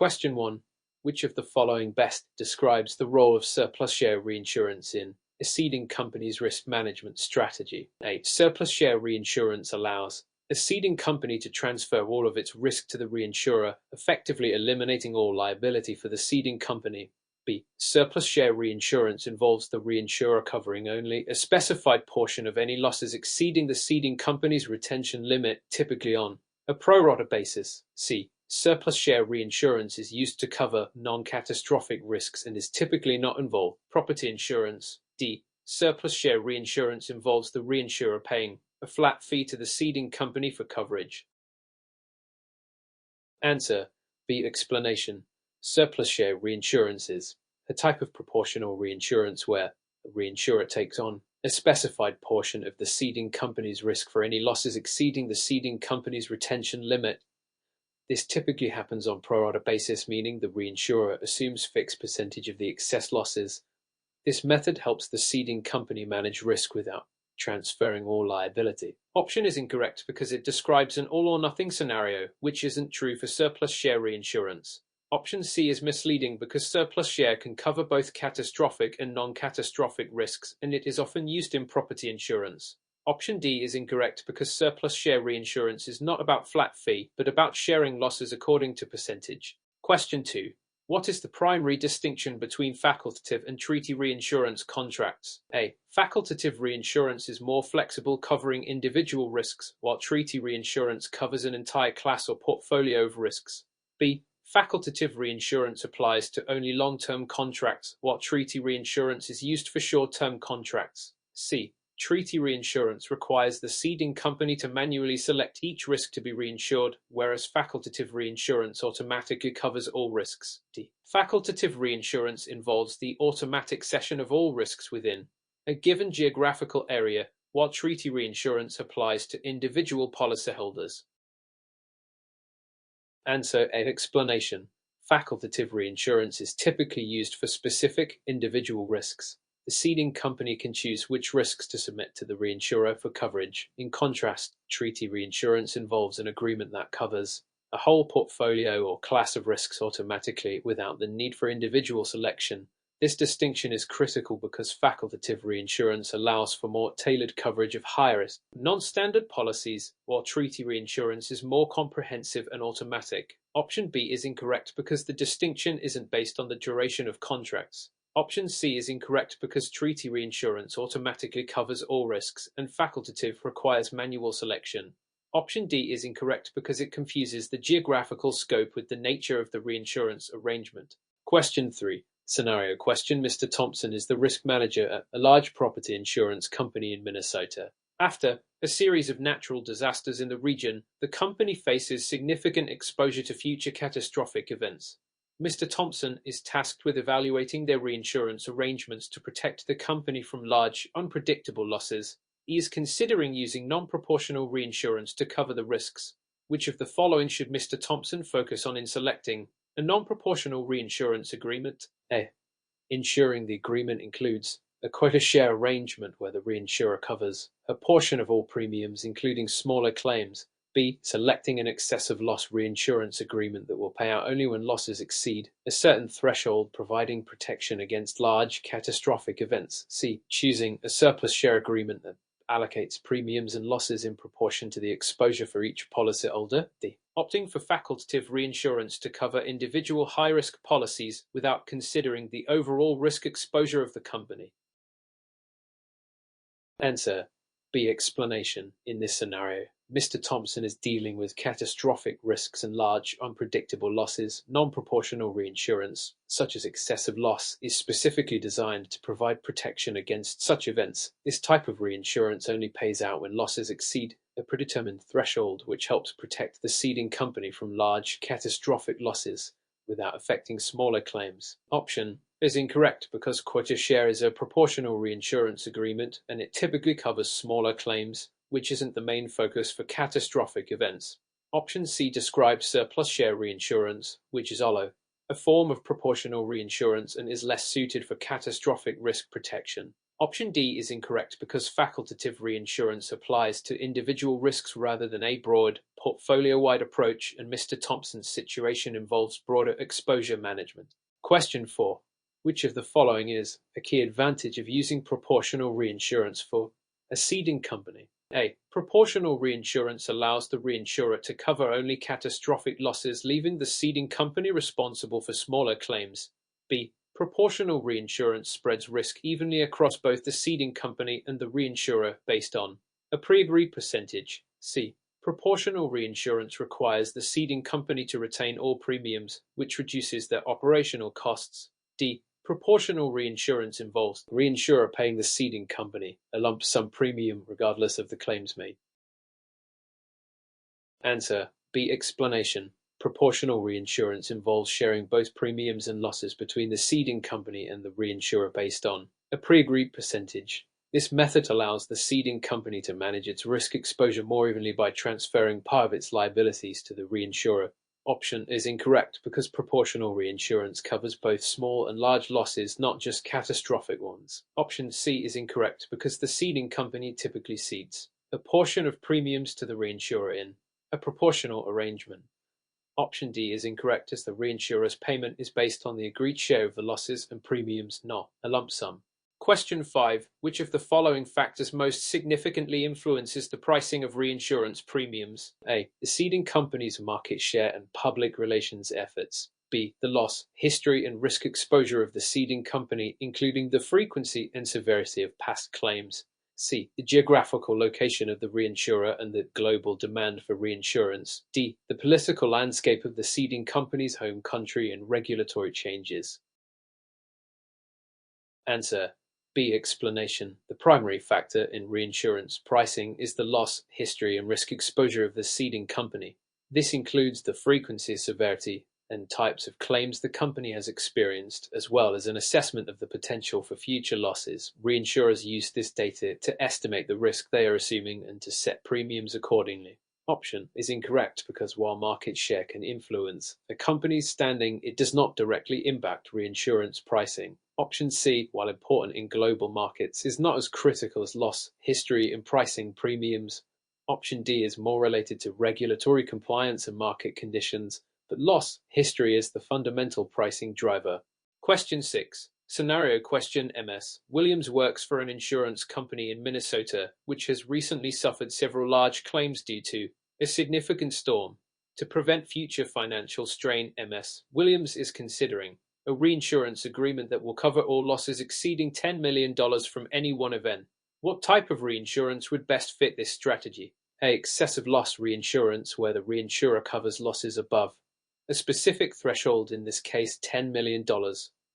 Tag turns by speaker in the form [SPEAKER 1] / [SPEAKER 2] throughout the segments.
[SPEAKER 1] Question 1. Which of the following best describes the role of surplus share reinsurance in a ceding company's risk management strategy? A. Surplus share reinsurance allows a ceding company to transfer all of its risk to the reinsurer, effectively eliminating all liability for the ceding company. B. Surplus share reinsurance involves the reinsurer covering only a specified portion of any losses exceeding the ceding company's retention limit, typically on a pro rata basis. C. Surplus share reinsurance is used to cover non-catastrophic risks and is typically not involved property insurance. D. Surplus share reinsurance involves the reinsurer paying a flat fee to the ceding company for coverage. Answer. B. Explanation. Surplus share reinsurance is a type of proportional reinsurance where a reinsurer takes on a specified portion of the ceding company's risk for any losses exceeding the ceding company's retention limit. This typically happens on pro rata basis, meaning the reinsurer assumes fixed percentage of the excess losses. This method helps the ceding company manage risk without transferring all liability. Option is incorrect because it describes an all-or-nothing scenario, which isn't true for surplus share reinsurance. Option C is misleading because surplus share can cover both catastrophic and non-catastrophic risks, and it is often used in property insurance. Option D is incorrect because surplus share reinsurance is not about flat fee, but about sharing losses according to percentage. Question 2. What is the primary distinction between facultative and treaty reinsurance contracts? A. Facultative reinsurance is more flexible, covering individual risks, while treaty reinsurance covers an entire class or portfolio of risks. B. Facultative reinsurance applies to only long-term contracts, while treaty reinsurance is used for short-term contracts. C. Treaty reinsurance requires the ceding company to manually select each risk to be reinsured, whereas facultative reinsurance automatically covers all risks. D. Facultative reinsurance involves the automatic cession of all risks within a given geographical area, while treaty reinsurance applies to individual policyholders. Answer. A. Explanation. Facultative reinsurance is typically used for specific individual risks. The ceding company can choose which risks to submit to the reinsurer for coverage. In contrast, treaty reinsurance involves an agreement that covers a whole portfolio or class of risks automatically without the need for individual selection. This distinction is critical because facultative reinsurance allows for more tailored coverage of high-risk, non-standard policies, while treaty reinsurance is more comprehensive and automatic. Option B is incorrect because the distinction isn't based on the duration of contracts. Option C is incorrect because treaty reinsurance automatically covers all risks and facultative requires manual selection. Option D is incorrect because it confuses the geographical scope with the nature of the reinsurance arrangement. Question 3. Scenario question. Mr. Thompson is the risk manager at a large property insurance company in Minnesota. After a series of natural disasters in the region, the company faces significant exposure to future catastrophic events. Mr. Thompson is tasked with evaluating their reinsurance arrangements to protect the company from large, unpredictable losses. He is considering using non-proportional reinsurance to cover the risks. Which of the following should Mr. Thompson focus on in selecting a non-proportional reinsurance agreement? A. Ensuring the agreement includes a quota share arrangement where the reinsurer covers a portion of all premiums, including smaller claims. B. Selecting an excessive loss reinsurance agreement that will pay out only when losses exceed a certain threshold, providing protection against large catastrophic events. C. Choosing a surplus share agreement that allocates premiums and losses in proportion to the exposure for each policyholder. D. Opting for facultative reinsurance to cover individual high-risk policies without considering the overall risk exposure of the company. Answer. B. Explanation. In this scenario, Mr. Thompson is dealing with catastrophic risks and large, unpredictable losses. Non-proportional reinsurance, such as excessive loss, is specifically designed to provide protection against such events. This type of reinsurance only pays out when losses exceed a predetermined threshold, which helps protect the ceding company from large, catastrophic losses without affecting smaller claims. Option is incorrect because quota share is a proportional reinsurance agreement and it typically covers smaller claims, which isn't the main focus for catastrophic events. Option C describes surplus share reinsurance, which is hollow, a form of proportional reinsurance and is less suited for catastrophic risk protection. Option D is incorrect because facultative reinsurance applies to individual risks rather than a broad, portfolio-wide approach, and Mr. Thompson's situation involves broader exposure management. Question 4. Which of the following is a key advantage of using proportional reinsurance for a ceding company? A. Proportional reinsurance allows the reinsurer to cover only catastrophic losses, leaving the ceding company responsible for smaller claims. B. Proportional reinsurance spreads risk evenly across both the ceding company and the reinsurer based on a pre-agreed percentage. C. Proportional reinsurance requires the ceding company to retain all premiums, which reduces their operational costs. D. Proportional reinsurance involves the reinsurer paying the ceding company a lump sum premium regardless of the claims made. Answer B. Explanation. Proportional reinsurance involves sharing both premiums and losses between the ceding company and the reinsurer based on a pre-agreed percentage. This method allows the ceding company to manage its risk exposure more evenly by transferring part of its liabilities to the reinsurer. Option is incorrect because proportional reinsurance covers both small and large losses, not just catastrophic ones. Option C is incorrect because the ceding company typically cedes a portion of premiums to the reinsurer in a proportional arrangement. Option D is incorrect as the reinsurer's payment is based on the agreed share of the losses and premiums, not a lump sum. Question 5. Which of the following factors most significantly influences the pricing of reinsurance premiums? A. The ceding company's market share and public relations efforts. B. The loss, history, and risk exposure of the ceding company, including the frequency and severity of past claims. C. The geographical location of the reinsurer and the global demand for reinsurance. D. The political landscape of the ceding company's home country and regulatory changes. Answer B. Explanation. The primary factor in reinsurance pricing is the loss, history, and risk exposure of the ceding company. This includes the frequency, severity, and types of claims the company has experienced, as well as an assessment of the potential for future losses. Reinsurers use this data to estimate the risk they are assuming and to set premiums accordingly. Option is incorrect because while market share can influence a company's standing, it does not directly impact reinsurance pricing. Option C, while important in global markets, is not as critical as loss, history, and pricing premiums. Option D is more related to regulatory compliance and market conditions, but loss, history is the fundamental pricing driver. Question 6. Scenario question MS. Williams works for an insurance company in Minnesota, which has recently suffered several large claims due to a significant storm. To prevent future financial strain, Williams is considering a reinsurance agreement that will cover all losses exceeding $10 million from any one event. What type of reinsurance would best fit this strategy? A. Excessive loss reinsurance, where the reinsurer covers losses above a specific threshold, in this case $10 million.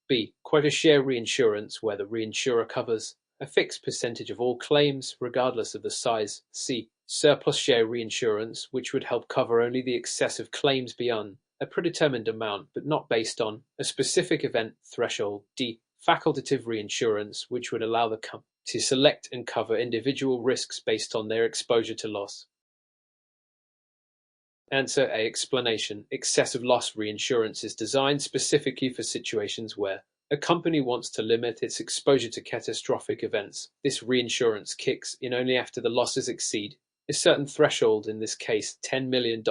[SPEAKER 1] B. Quota share reinsurance, where the reinsurer covers a fixed percentage of all claims, regardless of the size. C. Surplus share reinsurance, which would help cover only the excessive claims beyond a predetermined amount, but not based on a specific event threshold. D. Facultative reinsurance, which would allow the company to select and cover individual risks based on their exposure to loss. Answer A. Explanation. Excessive loss reinsurance is designed specifically for situations where a company wants to limit its exposure to catastrophic events. This reinsurance kicks in only after the losses exceed a certain threshold, in this case $10 million.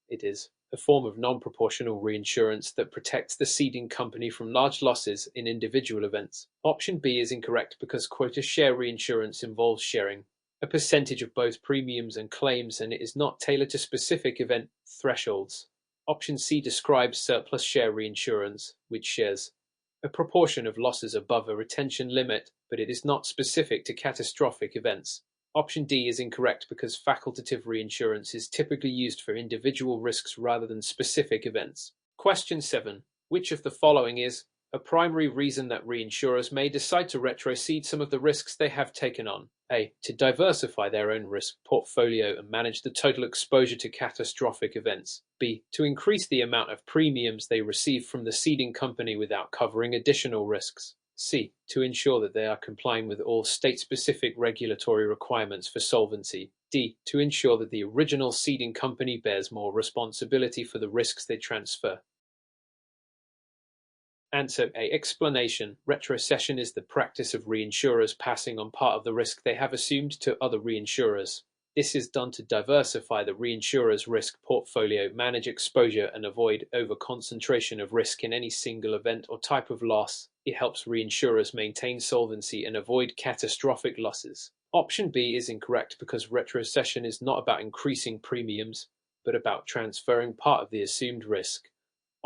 [SPEAKER 1] It is a form of non-proportional reinsurance that protects the ceding company from large losses in individual events. Option B is incorrect because quota share reinsurance involves sharing a percentage of both premiums and claims, and it is not tailored to specific event thresholds. Option C describes surplus share reinsurance, which shares a proportion of losses above a retention limit, but it is not specific to catastrophic events. Option D is incorrect because facultative reinsurance is typically used for individual risks rather than specific events. Question 7. Which of the following is a primary reason that reinsurers may decide to retrocede some of the risks they have taken on? A. To diversify their own risk portfolio and manage the total exposure to catastrophic events. B. To increase the amount of premiums they receive from the ceding company without covering additional risks. C. To ensure that they are complying with all state-specific regulatory requirements for solvency. D. To ensure that the original ceding company bears more responsibility for the risks they transfer. Answer A. Explanation. Retrocession is the practice of reinsurers passing on part of the risk they have assumed to other reinsurers. This is done to diversify the reinsurer's risk portfolio, manage exposure, and avoid over-concentration of risk in any single event or type of loss. It helps reinsurers maintain solvency and avoid catastrophic losses. Option B is incorrect because retrocession is not about increasing premiums, but about transferring part of the assumed risk.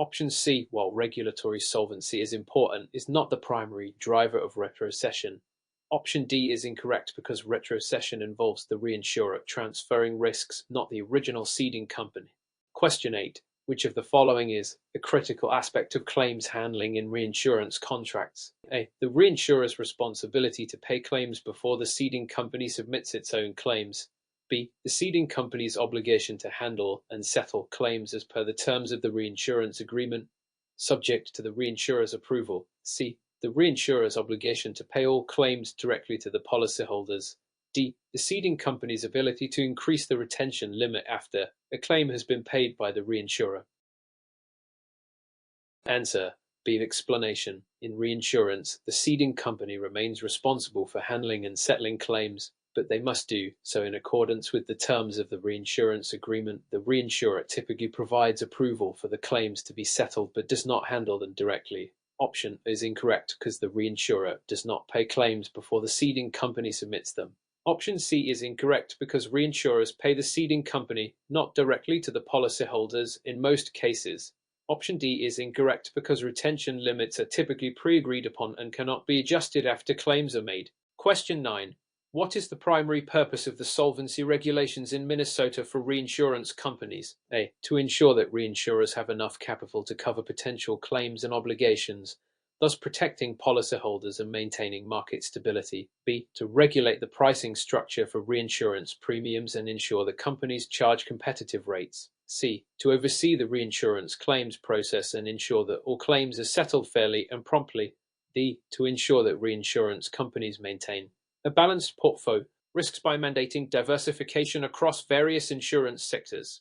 [SPEAKER 1] Option C, while regulatory solvency is important, is not the primary driver of retrocession. Option D is incorrect because retrocession involves the reinsurer transferring risks, not the original ceding company. Question 8. Which of the following is a critical aspect of claims handling in reinsurance contracts? A. The reinsurer's responsibility to pay claims before the ceding company submits its own claims. B. The ceding company's obligation to handle and settle claims as per the terms of the reinsurance agreement, subject to the reinsurer's approval. C. The reinsurer's obligation to pay all claims directly to the policyholders. D. The ceding company's ability to increase the retention limit after a claim has been paid by the reinsurer. Answer B. Explanation. In reinsurance, the ceding company remains responsible for handling and settling claims, but they must do so in accordance with the terms of the reinsurance agreement. The reinsurer typically provides approval for the claims to be settled but does not handle them directly. Option is incorrect because the reinsurer does not pay claims before the ceding company submits them. Option C is incorrect because reinsurers pay the ceding company, not directly to the policyholders in most cases. Option D is incorrect because retention limits are typically pre-agreed upon and cannot be adjusted after claims are made. Question 9. What is the primary purpose of the solvency regulations in Minnesota for reinsurance companies? A. To ensure that reinsurers have enough capital to cover potential claims and obligations, thus protecting policyholders and maintaining market stability. B. To regulate the pricing structure for reinsurance premiums and ensure that companies charge competitive rates. C. To oversee the reinsurance claims process and ensure that all claims are settled fairly and promptly. D. To ensure that reinsurance companies maintain a balanced portfolio risks by mandating diversification across various insurance sectors.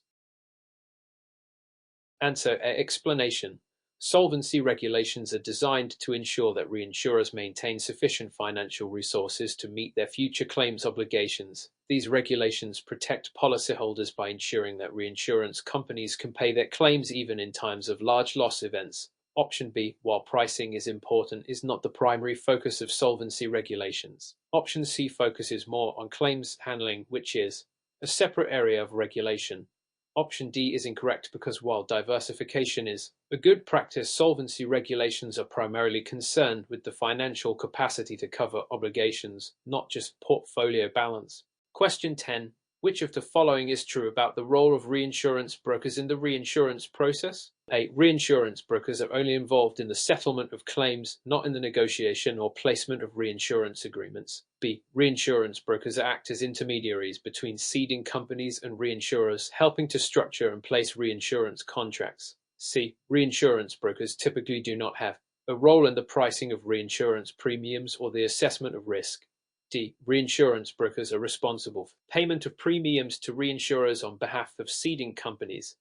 [SPEAKER 1] Answer A. Explanation. Solvency regulations are designed to ensure that reinsurers maintain sufficient financial resources to meet their future claims obligations. These regulations protect policyholders by ensuring that reinsurance companies can pay their claims even in times of large loss events. Option B, while pricing is important, is not the primary focus of solvency regulations. Option C focuses more on claims handling, which is a separate area of regulation. Option D is incorrect because while diversification is a good practice, solvency regulations are primarily concerned with the financial capacity to cover obligations, not just portfolio balance. Question 10. Which of the following is true about the role of reinsurance brokers in the reinsurance process? A. Reinsurance brokers are only involved in the settlement of claims, not in the negotiation or placement of reinsurance agreements. B. Reinsurance brokers act as intermediaries between ceding companies and reinsurers, helping to structure and place reinsurance contracts. C. Reinsurance brokers typically do not have a role in the pricing of reinsurance premiums or the assessment of risk. D. Reinsurance brokers are responsible for payment of premiums to reinsurers on behalf of ceding companies.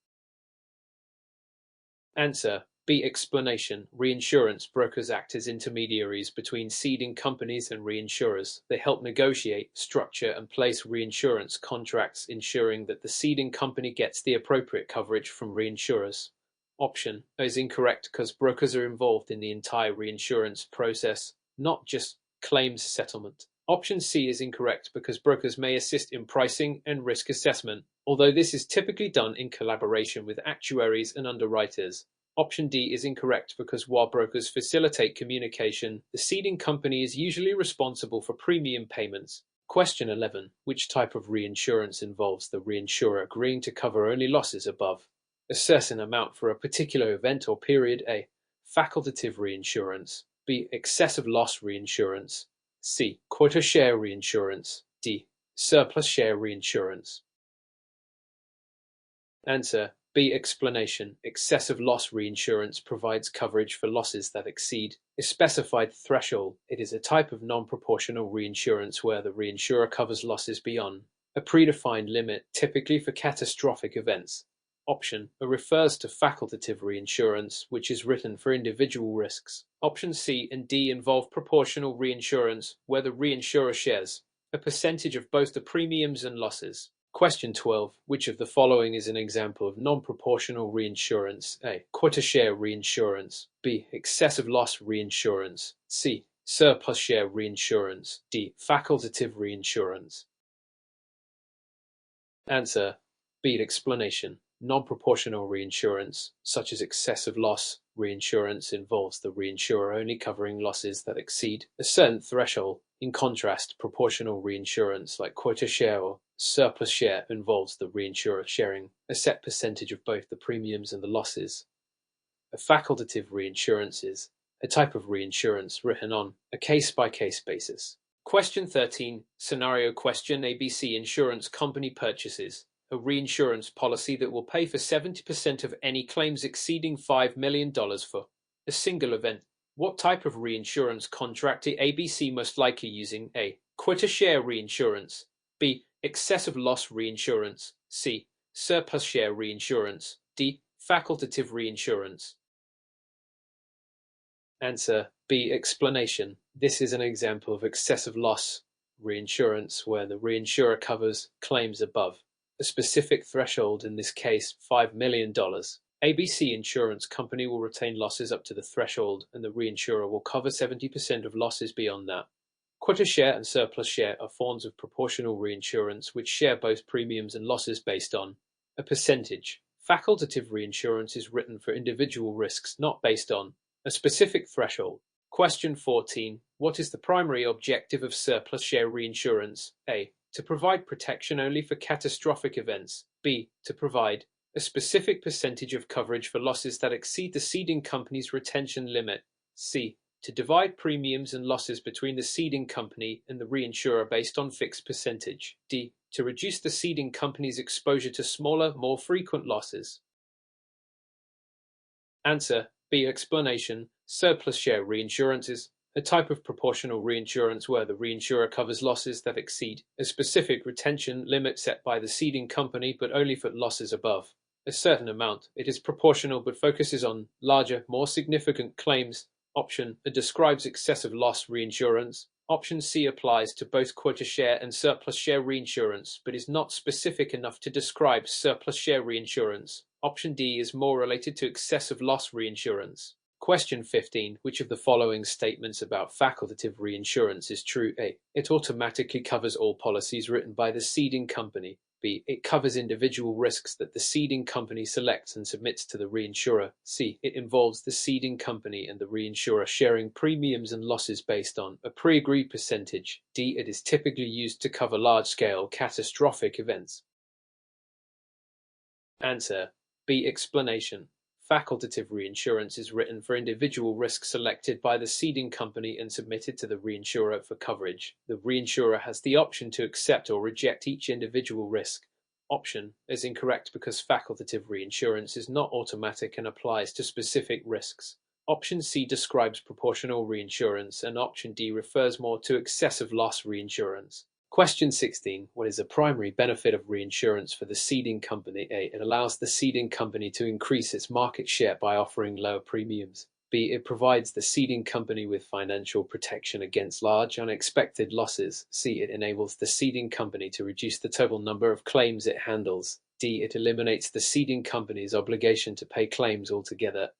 [SPEAKER 1] Answer B. Explanation. Reinsurance brokers act as intermediaries between ceding companies and reinsurers. They help negotiate, structure, and place reinsurance contracts, ensuring that the ceding company gets the appropriate coverage from reinsurers. Option is incorrect because brokers are involved in the entire reinsurance process, not just claims settlement. Option C is incorrect because brokers may assist in pricing and risk assessment, although this is typically done in collaboration with actuaries and underwriters. Option D is incorrect because while brokers facilitate communication, the ceding company is usually responsible for premium payments. Question 11. Which type of reinsurance involves the reinsurer agreeing to cover only losses above a certain amount for a particular event or period? A. Facultative reinsurance. B. Excessive loss reinsurance. C. Quota share reinsurance. D. Surplus share reinsurance. Answer B. Explanation. Excessive loss reinsurance provides coverage for losses that exceed a specified threshold. It is a type of non-proportional reinsurance where the reinsurer covers losses beyond a predefined limit, typically for catastrophic events. Option A refers to facultative reinsurance, which is written for individual risks. Options C and D involve proportional reinsurance, where the reinsurer shares a percentage of both the premiums and losses. Question 12. Which of the following is an example of non-proportional reinsurance? A. Quota share reinsurance. B. Excessive loss reinsurance. C. Surplus share reinsurance. D. Facultative reinsurance. Answer B. Explanation. Non-proportional reinsurance, such as excessive loss reinsurance, involves the reinsurer only covering losses that exceed a certain threshold. In contrast, proportional reinsurance, like quota share or surplus share, involves the reinsurer sharing a set percentage of both the premiums and the losses. A facultative reinsurance is a type of reinsurance written on a case-by-case basis. Question 13. Scenario question. ABC Insurance Company purchases a reinsurance policy that will pay for 70% of any claims exceeding $5 million for a single event. What type of reinsurance contract is ABC most likely using? A. Quota share reinsurance. B. Excessive loss reinsurance. C. Surplus share reinsurance. D. Facultative reinsurance. Answer B. Explanation. This is an example of excessive loss reinsurance where the reinsurer covers claims above a specific threshold, in this case $5 million. ABC Insurance Company will retain losses up to the threshold, and the reinsurer will cover 70% of losses beyond that. Quota share and surplus share are forms of proportional reinsurance which share both premiums and losses based on a percentage. Facultative reinsurance is written for individual risks, not based on a specific threshold. Question 14. What is the primary objective of surplus share reinsurance? A. To provide protection only for catastrophic events. B. To provide a specific percentage of coverage for losses that exceed the ceding company's retention limit. C. To divide premiums and losses between the ceding company and the reinsurer based on fixed percentage. D. To reduce the ceding company's exposure to smaller, more frequent losses. Answer B. Explanation. Surplus share reinsurance is a type of proportional reinsurance where the reinsurer covers losses that exceed a specific retention limit set by the ceding company, but only for losses above a certain amount. It is proportional but focuses on larger, more significant claims. Option A describes excessive loss reinsurance. Option C applies to both quota share and surplus share reinsurance, but is not specific enough to describe surplus share reinsurance. Option D is more related to excessive loss reinsurance. Question 15. Which of the following statements about facultative reinsurance is true? A. It automatically covers all policies written by the ceding company. B. It covers individual risks that the ceding company selects and submits to the reinsurer. C. It involves the ceding company and the reinsurer sharing premiums and losses based on a pre-agreed percentage. D. It is typically used to cover large-scale catastrophic events. Answer B. Explanation. Facultative reinsurance is written for individual risks selected by the ceding company and submitted to the reinsurer for coverage. The reinsurer has the option to accept or reject each individual risk. Option is incorrect because facultative reinsurance is not automatic and applies to specific risks. Option C describes proportional reinsurance, and option D refers more to excessive loss reinsurance. Question 16. What is the primary benefit of reinsurance for the ceding company? A. It allows the ceding company to increase its market share by offering lower premiums. B. It provides the ceding company with financial protection against large, unexpected losses. C. It enables the ceding company to reduce the total number of claims it handles. D. It eliminates the ceding company's obligation to pay claims altogether.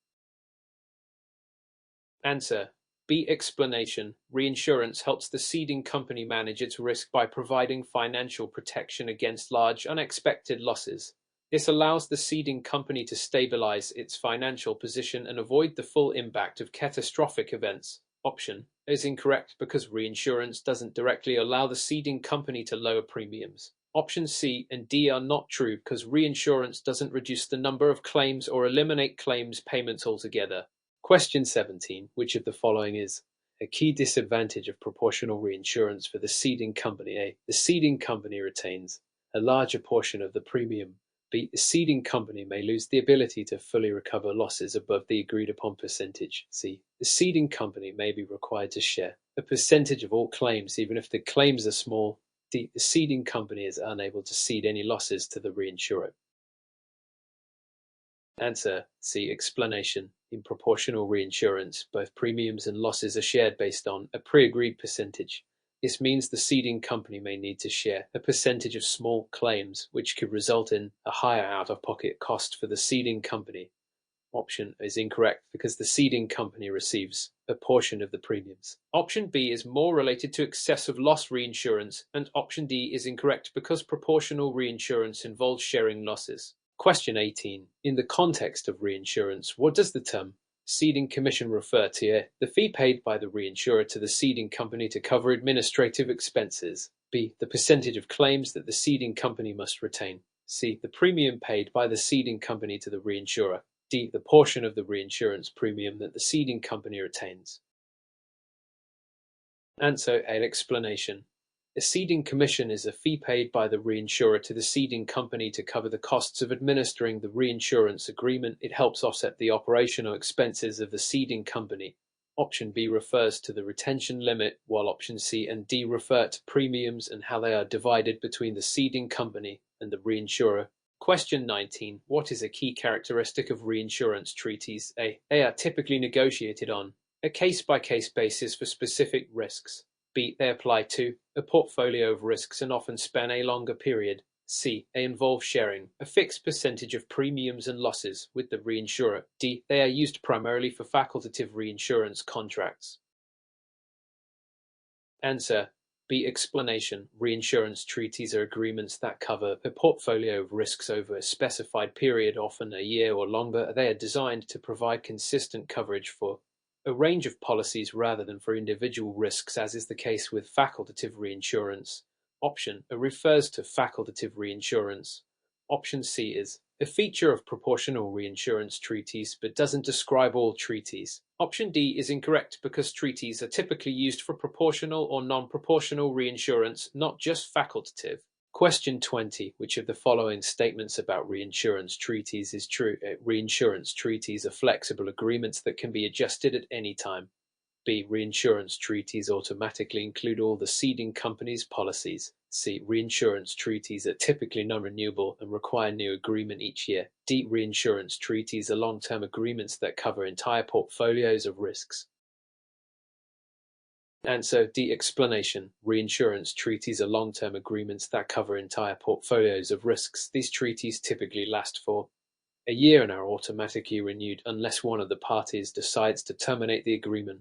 [SPEAKER 1] Answer B. Explanation. Reinsurance helps the ceding company manage its risk by providing financial protection against large, unexpected losses. This allows the ceding company to stabilize its financial position and avoid the full impact of catastrophic events. Option is incorrect because reinsurance doesn't directly allow the ceding company to lower premiums. Options C and D are not true because reinsurance doesn't reduce the number of claims or eliminate claims payments altogether. Question 17. Which of the following is a key disadvantage of proportional reinsurance for the ceding company? A. The ceding company retains a larger portion of the premium. B. The ceding company may lose the ability to fully recover losses above the agreed upon percentage. C. The ceding company may be required to share a percentage of all claims even if the claims are small. D. The ceding company is unable to cede any losses to the reinsurer. Answer C. Explanation. In proportional reinsurance, both premiums and losses are shared based on a pre-agreed percentage. This means the ceding company may need to share a percentage of small claims, which could result in a higher out-of-pocket cost for the ceding company. Option is incorrect because the ceding company receives a portion of the premiums. Option B is more related to excessive loss reinsurance, and option D is incorrect because proportional reinsurance involves sharing losses. Question 18. In the context of reinsurance, what does the term ceding commission refer to? The fee paid by the reinsurer to the ceding company to cover administrative expenses. B. The percentage of claims that the ceding company must retain. C. The premium paid by the ceding company to the reinsurer. D. The portion of the reinsurance premium that the ceding company retains. Answer A. Explanation. A ceding commission is a fee paid by the reinsurer to the ceding company to cover the costs of administering the reinsurance agreement. It helps offset the operational expenses of the ceding company. Option B refers to the retention limit, while option C and D refer to premiums and how they are divided between the ceding company and the reinsurer. Question 19. What is a key characteristic of reinsurance treaties? A. They are typically negotiated on a case-by-case basis for specific risks. B. They apply to a portfolio of risks and often span a longer period. C. They involve sharing a fixed percentage of premiums and losses with the reinsurer. D. They are used primarily for facultative reinsurance contracts. Answer B. Explanation. Reinsurance treaties are agreements that cover a portfolio of risks over a specified period, often a year or longer. They are designed to provide consistent coverage for a range of policies rather than for individual risks, as is the case with facultative reinsurance. Option A refers to facultative reinsurance. Option C is a feature of proportional reinsurance treaties but doesn't describe all treaties. Option D is incorrect because treaties are typically used for proportional or non-proportional reinsurance, not just facultative. Question 20. Which of the following statements about reinsurance treaties is true? Reinsurance treaties are flexible agreements that can be adjusted at any time. B. Reinsurance treaties automatically include all the ceding company's policies. C. Reinsurance treaties are typically non-renewable and require new agreement each year. D. Reinsurance treaties are long-term agreements that cover entire portfolios of risks. Answer D. Explanation. Reinsurance treaties are long-term agreements that cover entire portfolios of risks. These treaties typically last for a year and are automatically renewed unless one of the parties decides to terminate the agreement.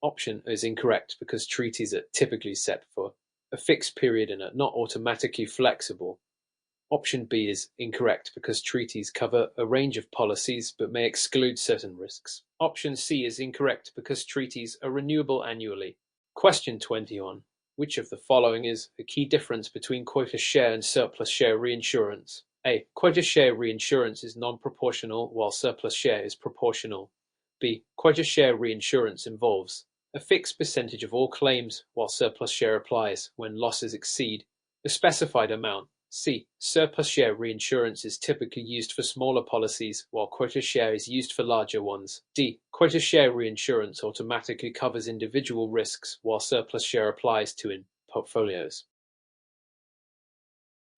[SPEAKER 1] Option is incorrect because treaties are typically set for a fixed period and are not automatically flexible. Option B is incorrect because treaties cover a range of policies but may exclude certain risks. Option C is incorrect because treaties are renewable annually. Question 21. Which of the following is a key difference between quota share and surplus share reinsurance? A. Quota share reinsurance is non-proportional while surplus share is proportional. B. Quota share reinsurance involves a fixed percentage of all claims, while surplus share applies when losses exceed a specified amount. C. Surplus share reinsurance is typically used for smaller policies, while quota share is used for larger ones. D. Quota share reinsurance automatically covers individual risks, while surplus share applies to in portfolios.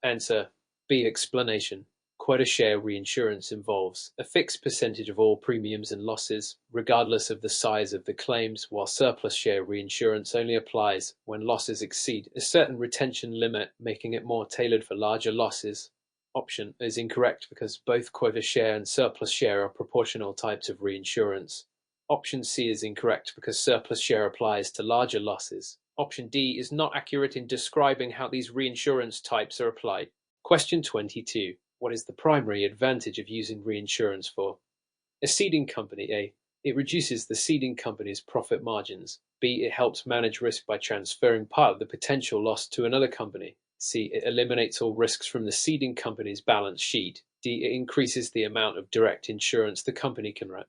[SPEAKER 1] Answer B. Explanation. Quota share reinsurance involves a fixed percentage of all premiums and losses, regardless of the size of the claims, while surplus share reinsurance only applies when losses exceed a certain retention limit, making it more tailored for larger losses. Option is incorrect because both quota share and surplus share are proportional types of reinsurance. Option C is incorrect because surplus share applies to larger losses. Option D is not accurate in describing how these reinsurance types are applied. Question 22. What is the primary advantage of using reinsurance for a ceding company? A. It reduces the ceding company's profit margins. B. It helps manage risk by transferring part of the potential loss to another company. C. It eliminates all risks from the ceding company's balance sheet. D. It increases the amount of direct insurance the company can write.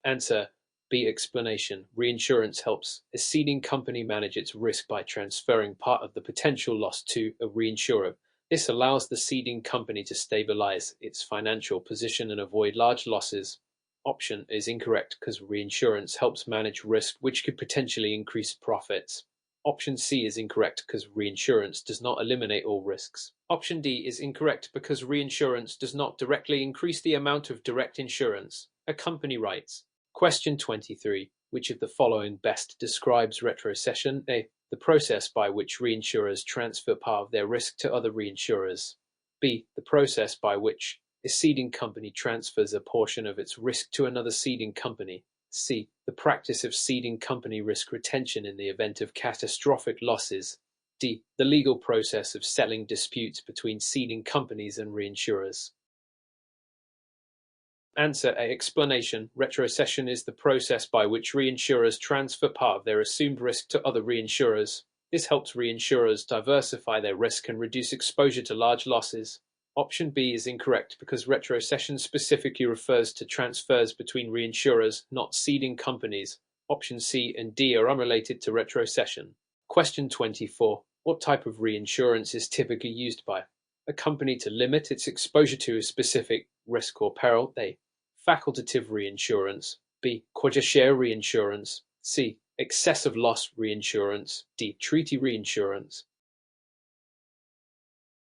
[SPEAKER 1] Answer B. Explanation. Reinsurance helps a ceding company manage its risk by transferring part of the potential loss to a reinsurer. This allows the ceding company to stabilize its financial position and avoid large losses. Option is incorrect because reinsurance helps manage risk, which could potentially increase profits. Option C is incorrect because reinsurance does not eliminate all risks. Option D is incorrect because reinsurance does not directly increase the amount of direct insurance a company writes. Question 23. Which of the following best describes retrocession? A. The process by which reinsurers transfer part of their risk to other reinsurers. B. The process by which a ceding company transfers a portion of its risk to another ceding company. C. The practice of ceding company risk retention in the event of catastrophic losses. D. The legal process of settling disputes between ceding companies and reinsurers. Answer A. Explanation. Retrocession is the process by which reinsurers transfer part of their assumed risk to other reinsurers. This helps reinsurers diversify their risk and reduce exposure to large losses. Option B is incorrect because retrocession specifically refers to transfers between reinsurers, not ceding companies. Option C and D are unrelated to retrocession. Question 24. What type of reinsurance is typically used by a company to limit its exposure to a specific risk or peril? A. Facultative reinsurance. B. Quota share reinsurance. C. Excessive loss reinsurance. D. Treaty reinsurance.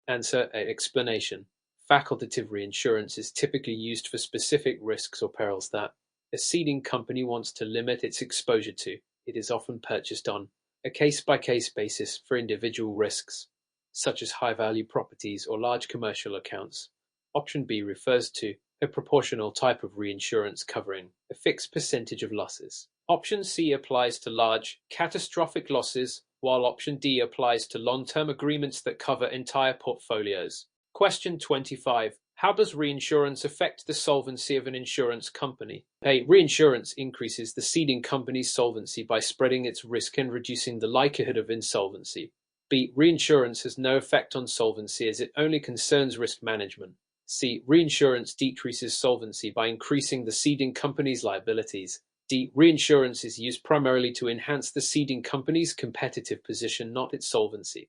[SPEAKER 1] Answer A. Explanation. Facultative reinsurance is typically used for specific risks or perils that a ceding company wants to limit its exposure to. It is often purchased on a case-by-case basis for individual risks, such as high-value properties or large commercial accounts. Option B refers to a proportional type of reinsurance covering a fixed percentage of losses. Option C applies to large, catastrophic losses, while Option D applies to long-term agreements that cover entire portfolios. Question 25. How does reinsurance affect the solvency of an insurance company? A. Reinsurance increases the ceding company's solvency by spreading its risk and reducing the likelihood of insolvency. B. Reinsurance has no effect on solvency as it only concerns risk management. C. Reinsurance decreases solvency by increasing the ceding company's liabilities. D. Reinsurance is used primarily to enhance the ceding company's competitive position, not its solvency.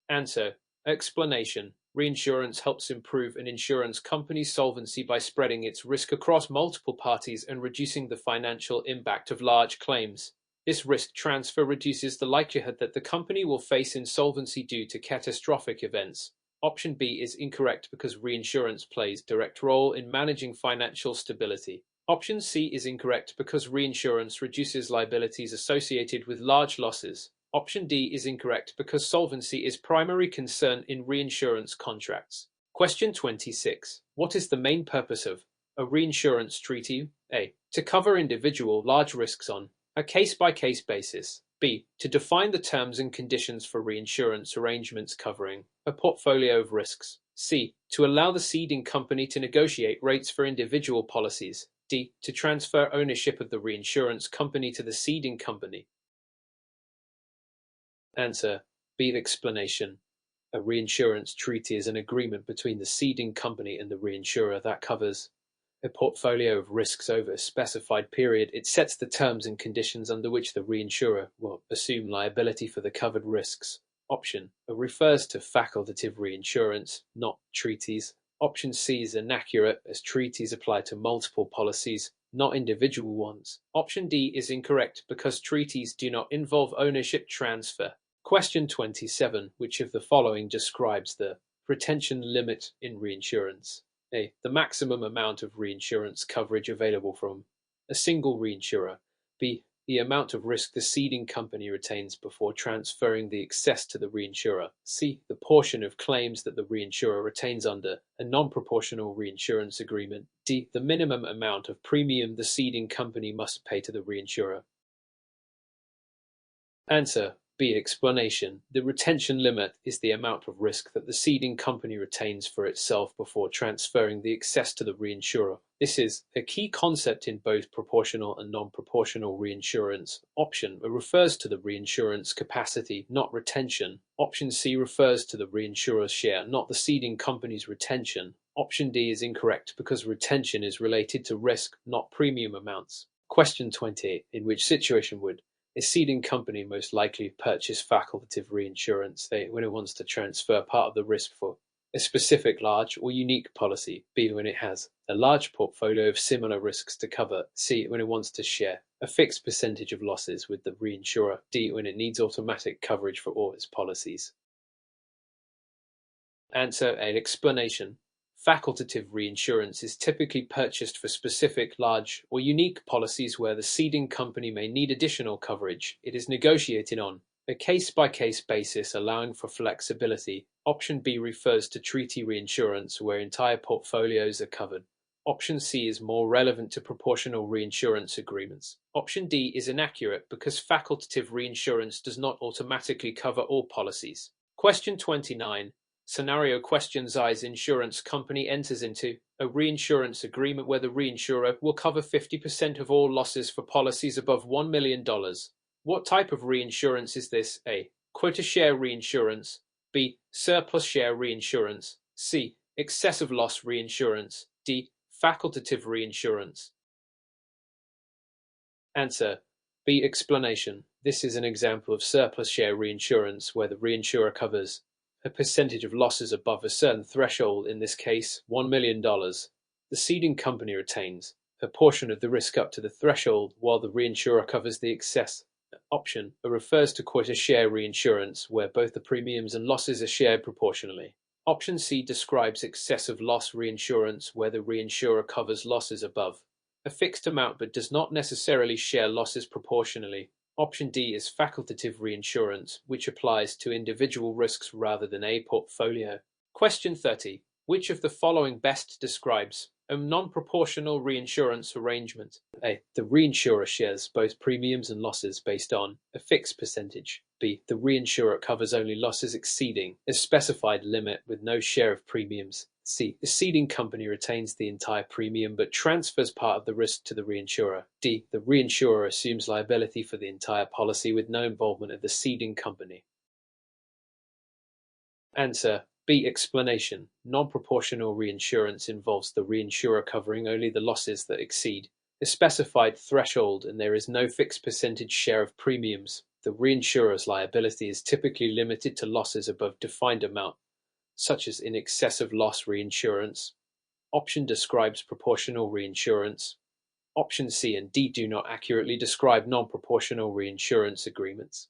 [SPEAKER 1] Answer. Explanation. Reinsurance helps improve an insurance company's solvency by spreading its risk across multiple parties and reducing the financial impact of large claims. This risk transfer reduces the likelihood that the company will face insolvency due to catastrophic events. Option B is incorrect because reinsurance plays a direct role in managing financial stability. Option C is incorrect because reinsurance reduces liabilities associated with large losses. Option D is incorrect because solvency is primary concern in reinsurance contracts. Question 26. What is the main purpose of a reinsurance treaty? A. To cover individual large risks on a case-by-case basis. B. To define the terms and conditions for reinsurance arrangements covering a portfolio of risks. C. To allow the ceding company to negotiate rates for individual policies. D. To transfer ownership of the reinsurance company to the ceding company. Answer. B. Explanation. A reinsurance treaty is an agreement between the ceding company and the reinsurer that covers a portfolio of risks over a specified period. It sets the terms and conditions under which the reinsurer will assume liability for the covered risks. Option A refers to facultative reinsurance, not treaties. Option C is inaccurate as treaties apply to multiple policies, not individual ones. Option D is incorrect because treaties do not involve ownership transfer. Question 27. Which of the following describes the retention limit in reinsurance? A. The maximum amount of reinsurance coverage available from a single reinsurer. B. The amount of risk the ceding company retains before transferring the excess to the reinsurer. C. The portion of claims that the reinsurer retains under a non-proportional reinsurance agreement. D. The minimum amount of premium the ceding company must pay to the reinsurer. Answer. B. Explanation. The retention limit is the amount of risk that the ceding company retains for itself before transferring the excess to the reinsurer. This is a key concept in both proportional and non-proportional reinsurance. Option A refers to the reinsurance capacity, not retention. Option C refers to the reinsurer's share, not the ceding company's retention. Option D is incorrect because retention is related to risk, not premium amounts. Question 20. In which situation would a ceding company most likely purchase facultative reinsurance when it wants to transfer part of the risk for a specific large or unique policy, B, when it has a large portfolio of similar risks to cover, C, when it wants to share a fixed percentage of losses with the reinsurer, D, when it needs automatic coverage for all its policies. Answer A. Explanation. Facultative reinsurance is typically purchased for specific, large, or unique policies where the ceding company may need additional coverage. It is negotiated on a case-by-case basis, allowing for flexibility. Option B refers to treaty reinsurance, where entire portfolios are covered. Option C is more relevant to proportional reinsurance agreements. Option D is inaccurate because facultative reinsurance does not automatically cover all policies. Question 29. Scenario questions: I's insurance company enters into a reinsurance agreement where the reinsurer will cover 50% of all losses for policies above $1 million. What type of reinsurance is this? A. Quota share reinsurance. B. Surplus share reinsurance. C. Excessive loss reinsurance. D. Facultative reinsurance. Answer B. Explanation. This is an example of surplus share reinsurance where the reinsurer covers a percentage of losses above a certain threshold, in this case $1 million. The ceding company retains a portion of the risk up to the threshold while the reinsurer covers the excess. Option A refers to quota share reinsurance where both the premiums and losses are shared proportionally. Option C describes excessive loss reinsurance where the reinsurer covers losses above a fixed amount but does not necessarily share losses proportionally. Option D is facultative reinsurance, which applies to individual risks rather than a portfolio. Question 30. Which of the following best describes a non-proportional reinsurance arrangement? A. The reinsurer shares both premiums and losses based on a fixed percentage. B. The reinsurer covers only losses exceeding a specified limit with no share of premiums. C. The ceding company retains the entire premium but transfers part of the risk to the reinsurer. D. The reinsurer assumes liability for the entire policy with no involvement of the ceding company. Answer B. Explanation. Non-proportional reinsurance involves the reinsurer covering only the losses that exceed a specified threshold and there is no fixed percentage share of premiums. The reinsurer's liability is typically limited to losses above defined amount, such as in excessive loss reinsurance. Option describes proportional reinsurance. Option C and D do not accurately describe non-proportional reinsurance agreements.